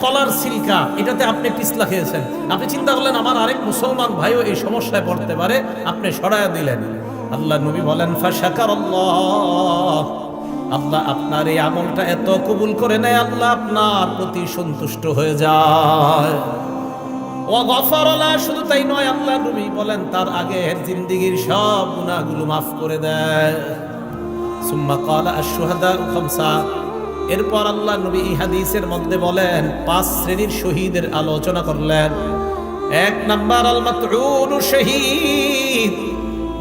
কলার সিল্কা, এটাতে আপনি পিছলা খেয়েছেন, আপনি চিন্তা করলেন আমার আরেক মুসলমান ভাইও এই সমস্যায় পড়তে পারে, আপনি সরায়া দিলেন। আল্লাহ নবী বলেন ফাশাকারাল্লাহ, আল্লাহ আপনার এই আমলটা এত কবুল করে নেয়, আল্লাহ আপনার প্রতি সন্তুষ্ট হয়ে যায়। ওয়া গফারা লা, শুধু তাই নয়, আল্লাহ নবী বলেন তার আগের জিন্দেগীর সব গুনাহগুলো মাফ করে দেয়। সুম্মা ক্বালা আশ-শুহাদাউ খামসা, এরপর আল্লাহ নবী এই হাদিসের মধ্যে বলেন 5 শ্রেণীর শহীদের আলোচনা করলেন। 1 নাম্বার আল মাতউনু শহীদ,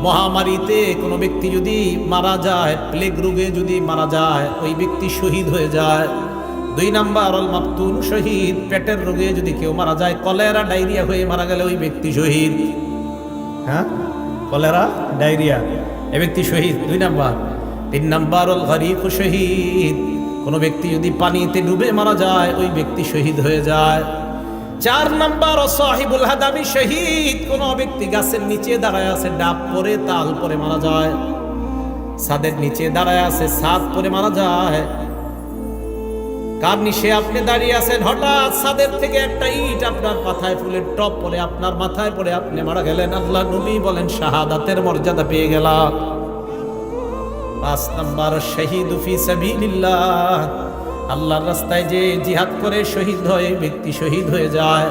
মহামারীতে কোনো ব্যক্তি যদি মারা যায়, প্লেগ রোগে যদি মারা যায়, ওই ব্যক্তি শহীদ হয়ে যায়। 2 নাম্বার আল মাবতুন শহীদ, পেটের রোগে যদি কেউ মারা যায়, কলেরা ডায়রিয়া হয়ে মারা গেলে ওই ব্যক্তি শহীদ। হ্যাঁ, কলেরা ডায়রিয়া, এই ব্যক্তি শহীদ 2 নাম্বার। 3 নাম্বার আল গরিক শহীদ, কোনো ব্যক্তি যদি পানিতে ডুবে মারা যায়, ওই ব্যক্তি শহীদ হয়ে যায়। 4 নাম্বার সাহিবুল হাদামি শহীদ, কোনো ব্যক্তি গাছের নিচে দাঁড়ায় আছে, ডাব পরে তাল পরে মারা যায়, ছাদের নিচে দাঁড়ায় আছে, ছাদ পরে মারা যায়। কার নিচে আপনি দাঁড়িয়ে আছেন, হঠাৎ ছাদের থেকে একটা ইট আপনার মাথায় ফুলের টপ পরে আপনার মাথায় পড়ে আপনি মারা গেলেন, আল্লাহ নবী বলেন শাহাদাতের মর্যাদা পেয়ে গেলাম। 5 নাম্বার শহীদু ফি সাবিলিল্লাহ, আল্লাহর রাস্তায় যে জিহাদ করে শহীদ হয়, ব্যক্তি শহীদ হয়ে যায়।